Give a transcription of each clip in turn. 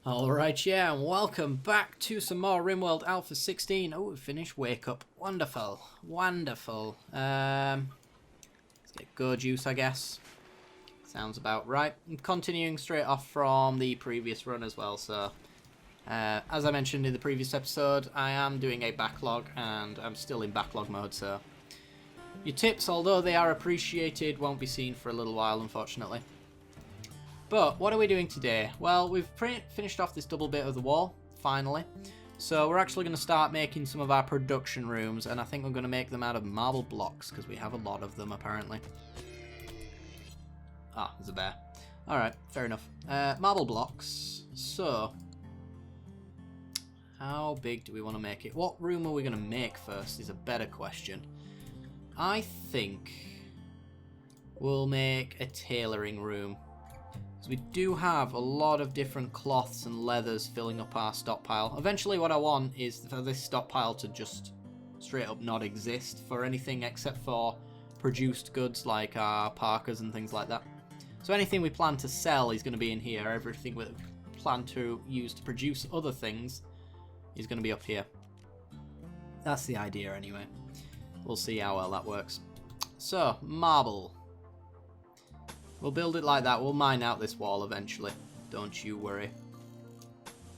Alright, yeah, and welcome back to some more Rimworld Alpha 16. Oh, we finished Wake Up. Wonderful. Wonderful. Let's get Go Juice, I guess. Sounds about right. I'm continuing straight off from the previous run as well, so... as I mentioned in the previous episode, I am doing a backlog, and I'm still in backlog mode, so... Your tips, although they are appreciated, won't be seen for a little while, unfortunately. But what are we doing today? Well, we've finished off this double bit of the wall, finally. So we're actually going to start making some of our production rooms, and I think we're going to make them out of marble blocks, because we have a lot of them, apparently. Ah, there's a bear. Alright, fair enough. Marble blocks. So, how big do we want to make it? What room are we going to make first is a better question. I think we'll make a tailoring room. We do have a lot of different cloths and leathers filling up our stockpile. Eventually what I want is for this stockpile to just straight up not exist for anything except for produced goods like our parkas and things like that. So anything we plan to sell is going to be in here. Everything we plan to use to produce other things is going to be up here. That's the idea anyway. We'll see how well that works. So, marble. We'll build it like that. We'll mine out this wall eventually. Don't you worry.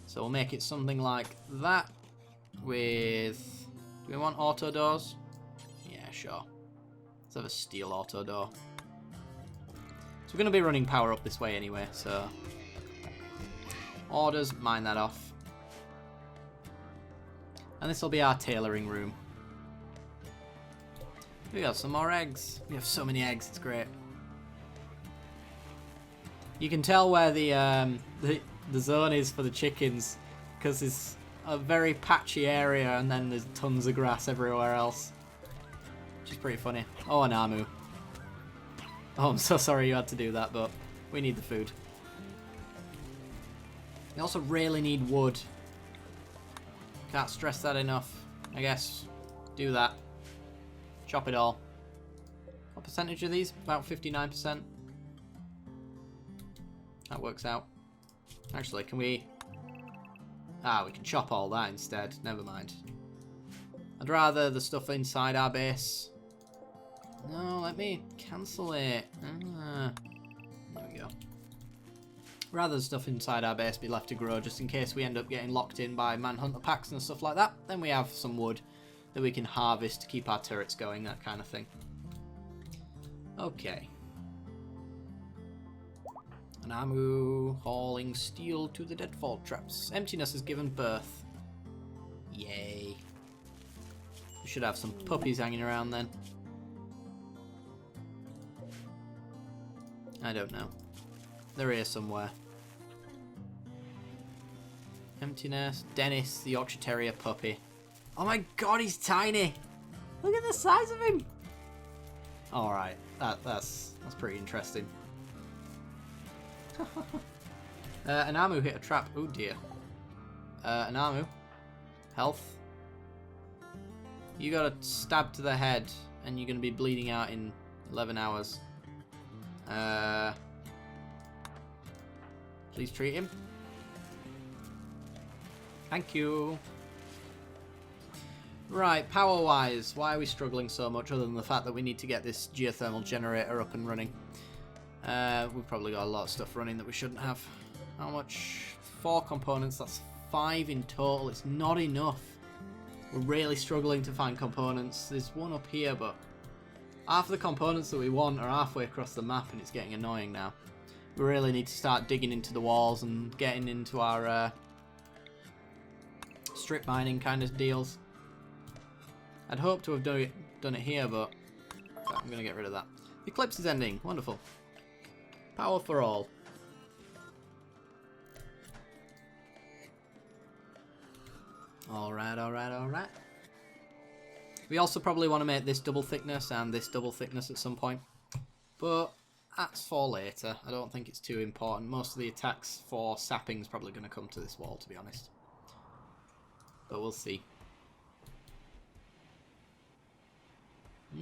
So we'll make it something like that with... Do we want auto doors? Yeah, sure. Let's have a steel auto door. So we're going to be running power up this way anyway, so... Orders, mine that off. And this will be our tailoring room. We got some more eggs. We have so many eggs, it's great. You can tell where the zone is for the chickens because it's a very patchy area and then there's tons of grass everywhere else. Which is pretty funny. Oh, an Amu. Oh, I'm so sorry you had to do that, but we need the food. We also really need wood. Can't stress that enough. I guess do that. Chop it all. What percentage are these? About 59%. That works out. Actually, can we... Ah, we can chop all that instead. Never mind. I'd rather the stuff inside our base. No, let me cancel it. There we go. Rather the stuff inside our base be left to grow just in case we end up getting locked in by manhunter packs and stuff like that. Then we have some wood that we can harvest to keep our turrets going, that kind of thing. Okay. An Amu hauling steel to the deadfall traps. Emptiness has given birth. Yay. We should have some puppies hanging around then. I don't know. They're here somewhere. Emptiness. Dennis, the Yorkshire Terrier puppy. Oh my god, he's tiny! Look at the size of him! Alright, that's pretty interesting. An Amu hit a trap. Oh dear. An Amu. Health. You got a stab to the head and you're going to be bleeding out in 11 hours. Please treat him. Thank you. Right, power-wise, why are we struggling so much other than the fact that we need to get this geothermal generator up and running? We've probably got a lot of stuff running that we shouldn't have. How much? 4 components, that's 5 in total. It's not enough. We're really struggling to find components. There's one up here, but half the components that we want are halfway across the map and it's getting annoying now. We really need to start digging into the walls and getting into our strip mining kind of deals. I'd hoped to have done it here, but I'm going to get rid of that. The eclipse is ending. Wonderful. Power for all. Alright, alright, alright. We also probably want to make this double thickness and this double thickness at some point. But that's for later. I don't think it's too important. Most of the attacks for sapping is probably going to come to this wall, to be honest. But we'll see.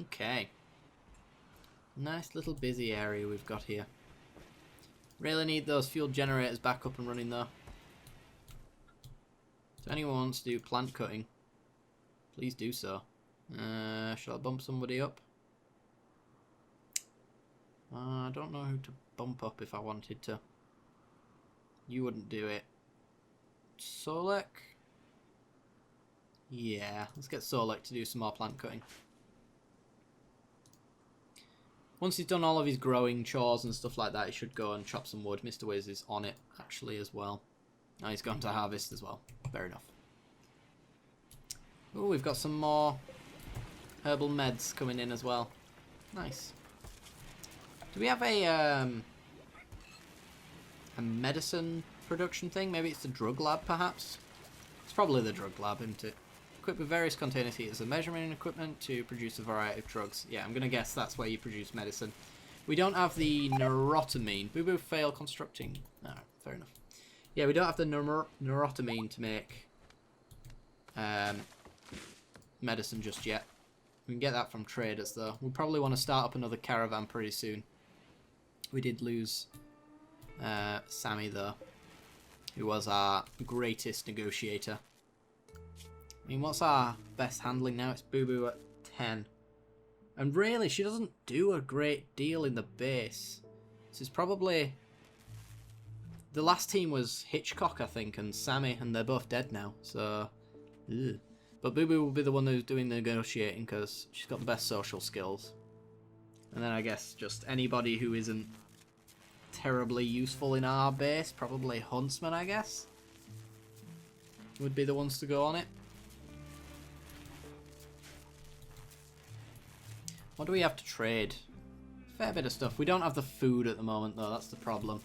Okay. Nice little busy area we've got here. Really need those fuel generators back up and running though. If anyone wants to do plant cutting, please do so. Shall I bump somebody up? I don't know who to bump up if I wanted to. You wouldn't do it. Solek? Yeah, let's get Solek to do some more plant cutting. Once he's done all of his growing chores and stuff like that, he should go and chop some wood. Mr. Wiz is on it, actually, as well. Now he's gone to harvest as well. Fair enough. Oh, we've got some more herbal meds coming in as well. Nice. Do we have a medicine production thing? Maybe it's the drug lab, perhaps? It's probably the drug lab, isn't it? Equipped with various containers heaters and measuring equipment to produce a variety of drugs. Yeah, I'm going to guess that's where you produce medicine. We don't have the neurotamine. Boo Boo fail constructing. No, fair enough. Yeah, we don't have the neurotamine to make medicine just yet. We can get that from traders, though. We probably want to start up another caravan pretty soon. We did lose Sammy, though, who was our greatest negotiator. I mean, what's our best handling now? It's Boo Boo at 10. And really, she doesn't do a great deal in the base. This is probably... The last team was Hitchcock, I think, and Sammy, and they're both dead now, so... Ugh. But Boo Boo will be the one who's doing the negotiating, because she's got the best social skills. And then I guess just anybody who isn't terribly useful in our base, probably Huntsman, I guess, would be the ones to go on it. What do we have to trade? Fair bit of stuff. We don't have the food at the moment, though. That's the problem.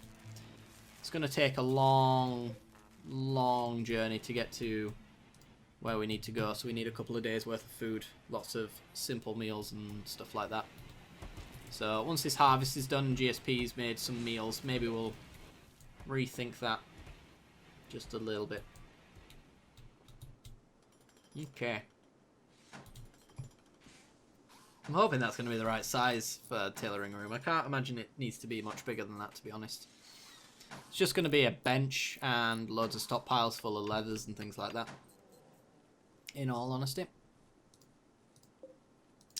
It's going to take a long, long journey to get to where we need to go. So we need a couple of days worth of food. Lots of simple meals and stuff like that. So once this harvest is done and GSP's made some meals, maybe we'll rethink that just a little bit. Okay. I'm hoping that's going to be the right size for a tailoring room. I can't imagine it needs to be much bigger than that, to be honest. It's just going to be a bench and loads of stockpiles full of leathers and things like that, in all honesty.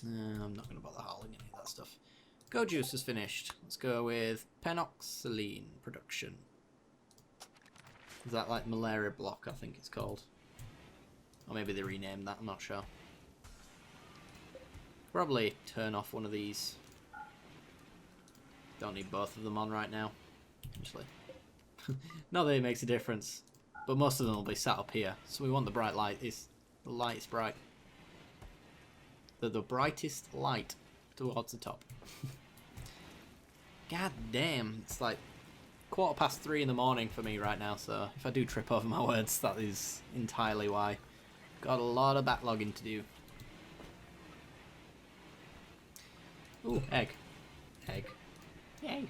I'm not going to bother hauling any of that stuff. Go juice is finished. Let's go with penoxyline production. Is that like malaria block, I think it's called? Or maybe they renamed that, I'm not sure. Probably turn off one of these. Don't need both of them on right now, actually. Not that it makes a difference, but most of them will be sat up here. So we want the bright light. The light is bright. The brightest light towards the top. God damn, it's like 3:15 in the morning for me right now. So if I do trip over my words, that is entirely why. Got a lot of backlogging to do. Ooh, egg. Egg. Yay.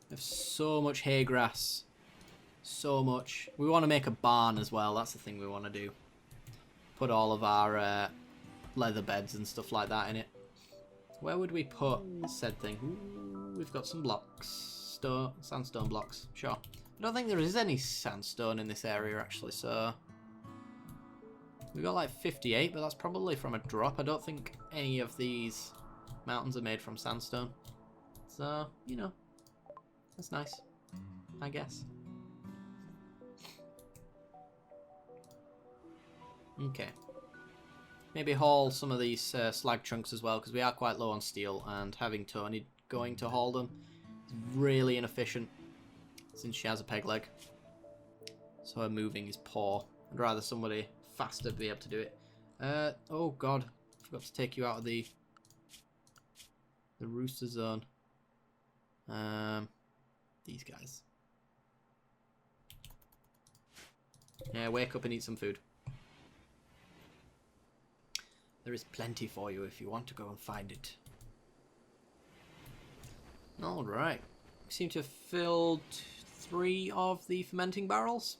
We have so much hay grass. So much. We want to make a barn as well. That's the thing we want to do. Put all of our leather beds and stuff like that in it. Where would we put said thing? Ooh, we've got some blocks. Sandstone blocks. Sure. I don't think there is any sandstone in this area, actually, so... We've got like 58, but that's probably from a drop. I don't think any of these mountains are made from sandstone. So, you know, that's nice, I guess. Okay. Maybe haul some of these slag chunks as well, because we are quite low on steel, and having Tony going to haul them is really inefficient, since she has a peg leg. So her moving is poor. I'd rather somebody faster be able to do it. Oh god, I forgot to take you out of the rooster zone. These guys. Yeah, wake up and eat some food. There is plenty for you if you want to go and find it. Alright. We seem to have filled 3 of the fermenting barrels.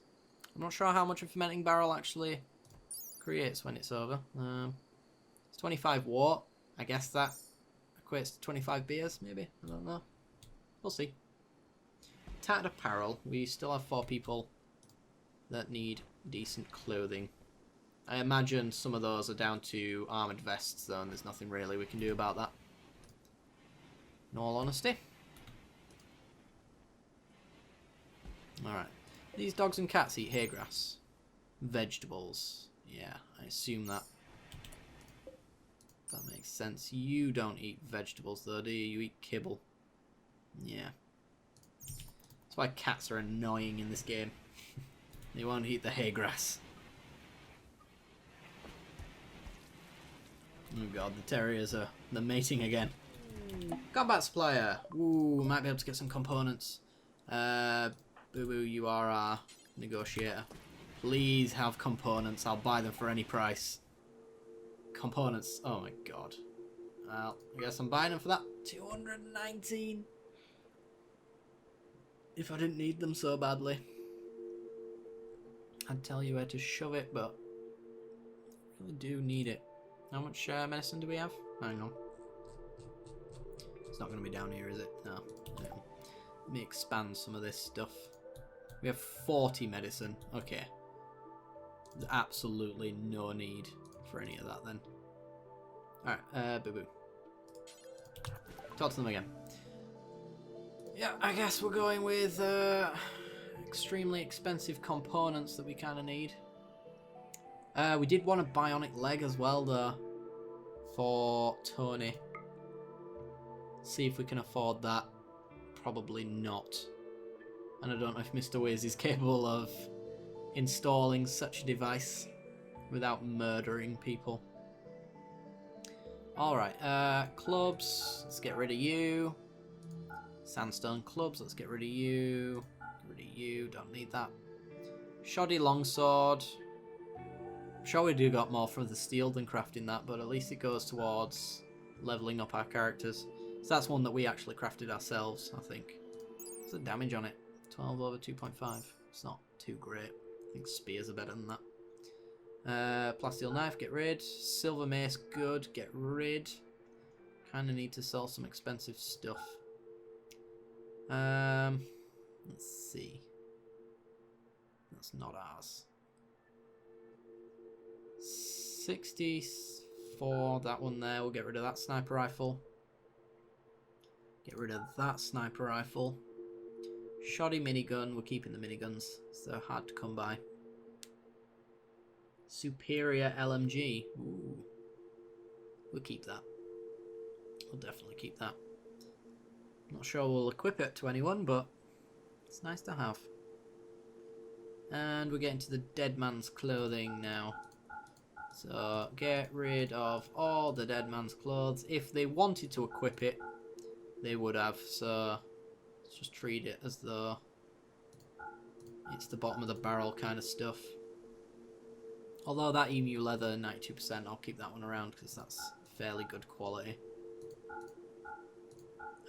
I'm not sure how much a fermenting barrel actually creates when it's over. It's 25 watt. I guess that equates to 25 beers, maybe. I don't know. We'll see. Tattered apparel. We still have 4 people that need decent clothing. I imagine some of those are down to armoured vests though, and there's nothing really we can do about that. In all honesty. Alright. These dogs and cats eat hay grass. Vegetables. Yeah, I assume that. That makes sense. You don't eat vegetables though, do you? You eat kibble. Yeah. That's why cats are annoying in this game. They won't eat the hay grass. Oh god, the terriers are mating again. Combat supplier. Ooh, might be able to get some components. Boo Boo, you are our negotiator. Please have components. I'll buy them for any price. Components. Oh my god. Well, I guess I'm buying them for that. 219. If I didn't need them so badly, I'd tell you where to shove it, but I really do need it. How much medicine do we have? Hang on. It's not going to be down here, is it? No. No. Let me expand some of this stuff. We have 40 medicine. Okay. There's absolutely no need for any of that then. Alright, Boo Boo. Talk to them again. Yeah, I guess we're going with extremely expensive components that we kind of need. We did want a bionic leg as well though for Tony. See if we can afford that. Probably not. And I don't know if Mr. Wiz is capable of installing such a device without murdering people. Alright, clubs, let's get rid of you. Sandstone clubs, let's get rid of you. Get rid of you, don't need that. Shoddy longsword. I'm sure we do got more from the steel than crafting that, but at least it goes towards leveling up our characters. So that's one that we actually crafted ourselves, I think. What's the damage on it? 12 over 2.5. It's not too great. I think spears are better than that. Plasteel knife, get rid. Silver mace, good, get rid. Kind of need to sell some expensive stuff. Let's see. That's not ours. 64, that one there. We'll get rid of that sniper rifle. Get rid of that sniper rifle. Shoddy minigun, we're keeping the miniguns. They're hard to come by. Superior LMG. Ooh. We'll keep that. We'll definitely keep that. Not sure we'll equip it to anyone, but it's nice to have. And we're getting to the dead man's clothing now. So get rid of all the dead man's clothes. If they wanted to equip it, they would have. So let's just treat it as though it's the bottom of the barrel kind of stuff. Although that emu leather, 92%, I'll keep that one around because that's fairly good quality.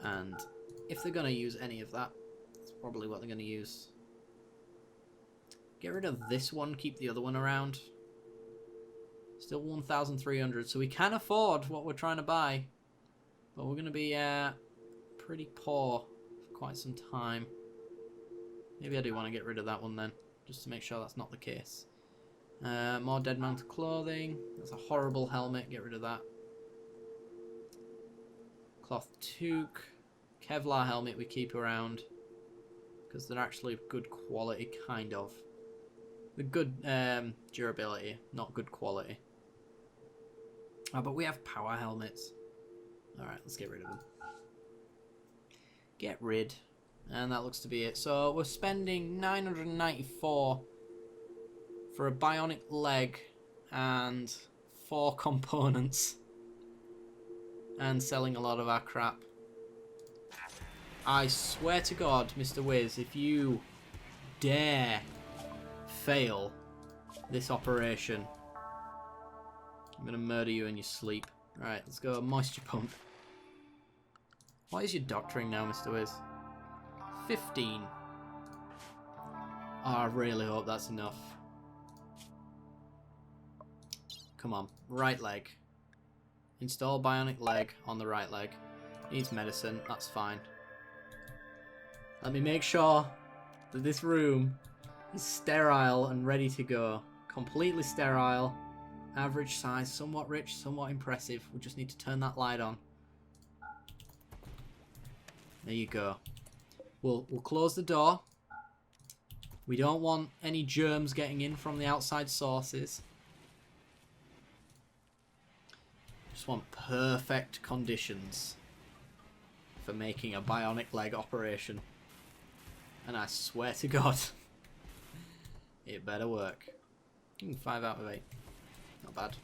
And if they're going to use any of that, that's probably what they're going to use. Get rid of this one, keep the other one around. Still 1,300, so we can afford what we're trying to buy. But we're going to be pretty poor for quite some time. Maybe I do want to get rid of that one then, just to make sure that's not the case. More dead man's clothing. That's a horrible helmet, get rid of that. Cloth toque. Kevlar helmet we keep around. Because they're actually good quality, kind of. The good durability, not good quality. Oh, but we have power helmets. Alright, let's get rid of them. Get rid. And that looks to be it. So we're spending 994 for a bionic leg and 4 components. And selling a lot of our crap. I swear to God, Mr. Wiz, if you dare fail this operation, I'm going to murder you in your sleep. Right, let's go. Moisture pump. What is your doctoring now, Mr. Wiz? 15. Oh, I really hope that's enough. Come on. Right leg. Install bionic leg on the right leg. Needs medicine. That's fine. Let me make sure that this room He's sterile and ready to go. Completely sterile. Average size, somewhat rich, somewhat impressive. We just need to turn that light on. There you go. We'll close the door. We don't want any germs getting in from the outside sources. Just want perfect conditions for making a bionic leg operation. And I swear to God, it better work. 5 out of 8. Not bad.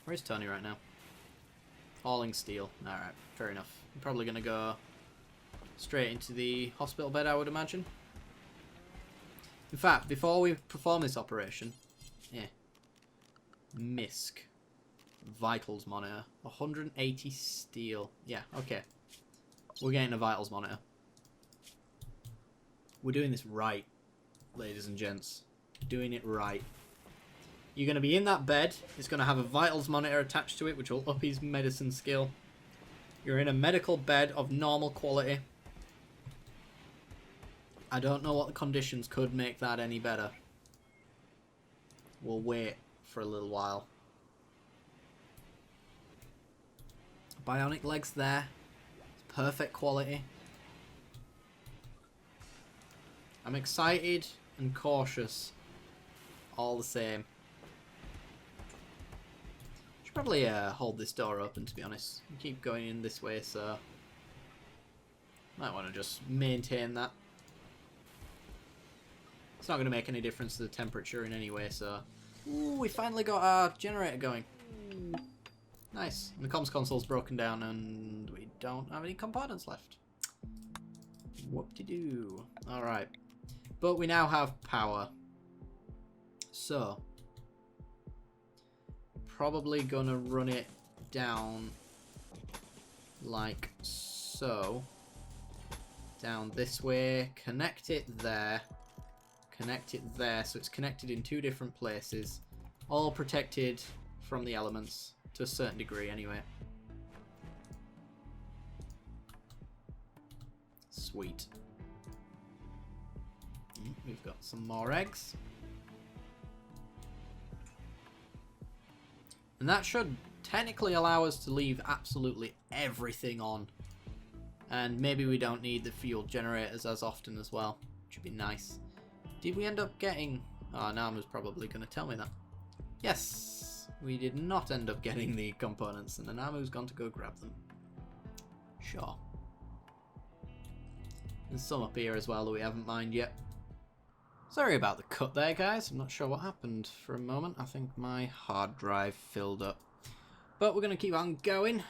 Where's Tony right now? Falling steel. Alright, fair enough. I'm probably going to go straight into the hospital bed, I would imagine. In fact, before we perform this operation... MISC. Vitals monitor. 180 steel. Yeah, okay. We're getting a vitals monitor. We're doing this right, ladies and gents. Doing it right. You're going to be in that bed. It's going to have a vitals monitor attached to it, which will up his medicine skill. You're in a medical bed of normal quality. I don't know what the conditions could make that any better. We'll wait for a little while. Bionic legs there. It's perfect quality. I'm excited and cautious all the same. Should probably hold this door open, to be honest. Keep going in this way, so might want to just maintain that. It's not going to make any difference to the temperature in any way, so... Ooh, we finally got our generator going. Nice. And the comms console's broken down and we don't have any components left. Whoop-de-doo. Alright. But we now have power. So... probably gonna run it down like so. Down this way. Connect it there. Connect it there. So it's connected in 2 different places. All protected from the elements. To a certain degree, anyway. Sweet. We've got some more eggs. And that should technically allow us to leave absolutely everything on. And maybe we don't need the fuel generators as often as well. Which would be nice. Did we end up getting... Oh, Namu's probably going to tell me that. Yes! We did not end up getting the components, and Namu's gone to go grab them. Sure. There's some up here as well that we haven't mined yet. Sorry about the cut there, guys. I'm not sure what happened for a moment. I think my hard drive filled up. But we're going to keep on going,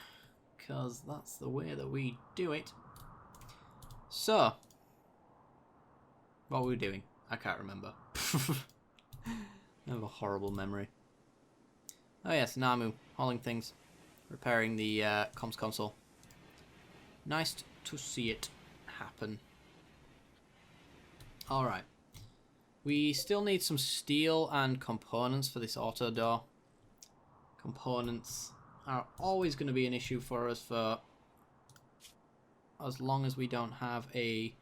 because that's the way that we do it. So, what were we doing? I can't remember. I have a horrible memory. Oh yes, Namu, hauling things, repairing the comms console. Nice to see it happen. Alright. We still need some steel and components for this auto door. Components are always going to be an issue for us for as long as we don't have a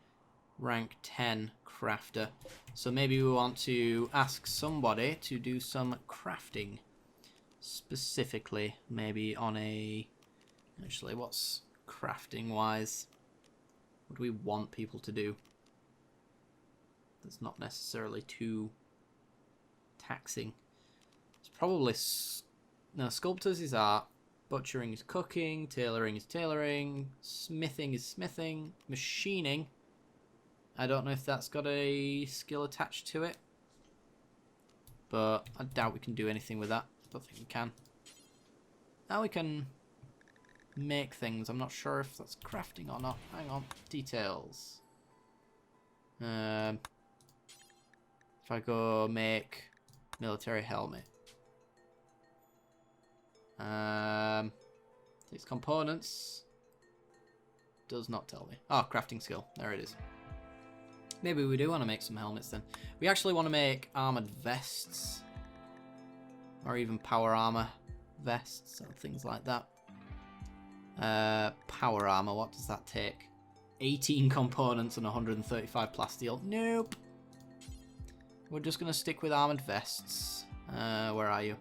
rank 10 crafter. So maybe we want to ask somebody to do some crafting. Specifically, maybe on a... Actually, what's crafting wise? What do we want people to do? That's not necessarily too taxing. It's probably... No, sculptors is art. Butchering is cooking. Tailoring is tailoring. Smithing is smithing. Machining. I don't know if that's got a skill attached to it. But I doubt we can do anything with that. Don't think we can. Now we can make things. I'm not sure if that's crafting or not. Hang on. Details. If I go make military helmet. These components. Does not tell me. Oh, crafting skill. There it is. Maybe we do want to make some helmets then. We actually want to make armored vests. Or even power armor vests and things like that. Power armor, what does that take? 18 components and 135 plasteel. Nope. we're just going to stick with armoured vests. Where are you?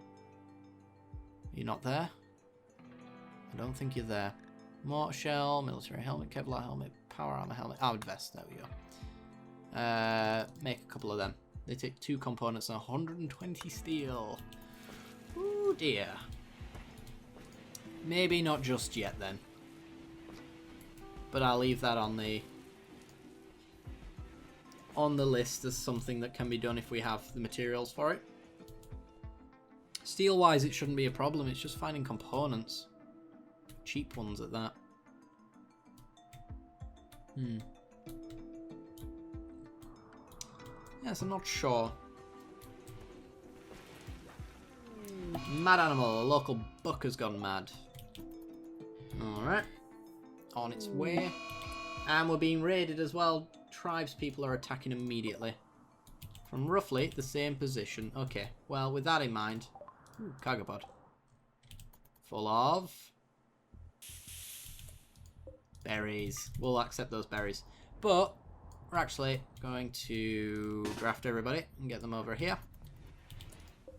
You're not there? I don't think you're there. Mortar shell, military helmet, Kevlar helmet, power armor helmet, armoured vest. There we go. Make a couple of them. They take 2 components and 120 steel. Ooh dear. Maybe not just yet then. But I'll leave that on the list as something that can be done if we have the materials for it. Steel wise it shouldn't be a problem, it's just finding components. Cheap ones at that. Yes, I'm not sure. Mad animal, a local buck has gone mad. Alright. On its way. And we're being raided as well. Tribes people are attacking immediately. From roughly the same position. Okay, well, with that in mind. Ooh, cargo pod. Full of berries. We'll accept those berries. But we're actually going to draft everybody and get them over here.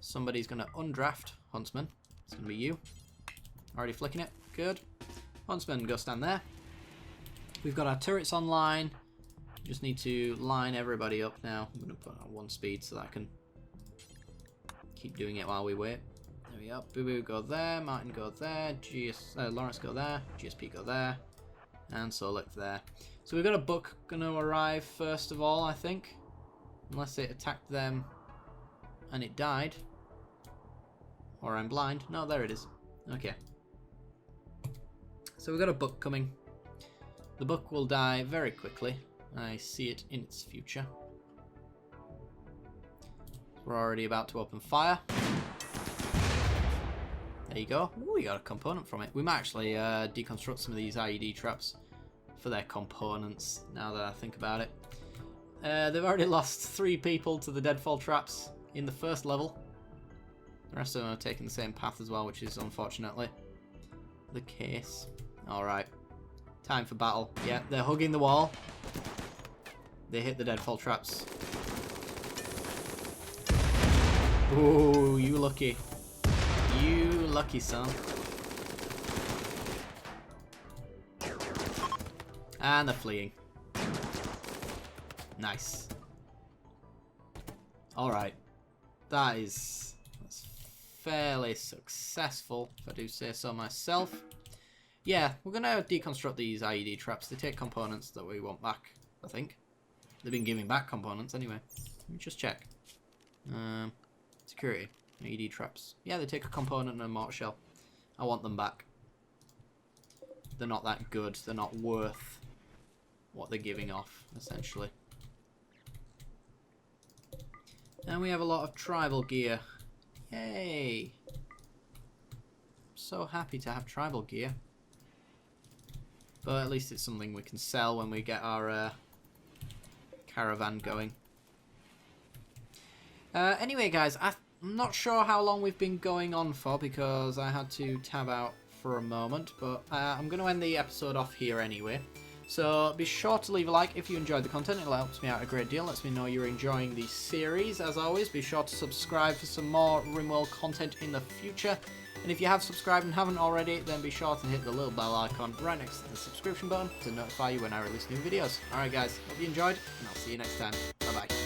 Somebody's going to undraft Huntsman. It's going to be you. Already flicking it. Good. Huntsman, go stand there. We've got our turrets online. Just need to line everybody up now. I'm going to put on 1 speed so that I can keep doing it while we wait. There we go. Boo Boo go there. Martin go there. Lawrence go there. GSP go there. And Solek there. So we've got a book going to arrive first of all, I think. Unless it attacked them and it died. Or I'm blind. No, there it is. Okay. So we've got a book coming. The book will die very quickly. I see it in its future. We're already about to open fire. There you go. Ooh, we got a component from it. We might actually deconstruct some of these IED traps for their components, now that I think about it. They've already lost 3 people to the deadfall traps in the first level. The rest of them are taking the same path as well, which is unfortunately the case. Alright. Time for battle. Yeah, they're hugging the wall. They hit the deadfall traps. Ooh, you lucky. You lucky son. And they're fleeing. Nice. Alright. That's fairly successful, if I do say so myself. Yeah, we're going to deconstruct these IED traps. They take components that we want back, I think. They've been giving back components anyway. Let me just check. Security. IED traps. Yeah, they take a component and a mortar shell. I want them back. They're not that good. They're not worth what they're giving off, essentially. And we have a lot of tribal gear. Yay! I'm so happy to have tribal gear. But at least it's something we can sell when we get our caravan going. Anyway, guys, I'm not sure how long we've been going on for because I had to tab out for a moment. But I'm going to end the episode off here anyway. So be sure to leave a like if you enjoyed the content. It helps me out a great deal. Lets me know you're enjoying the series. As always, be sure to subscribe for some more Rimworld content in the future. And if you have subscribed and haven't already, then be sure to hit the little bell icon right next to the subscription button to notify you when I release new videos. Alright guys, hope you enjoyed, and I'll see you next time. Bye bye.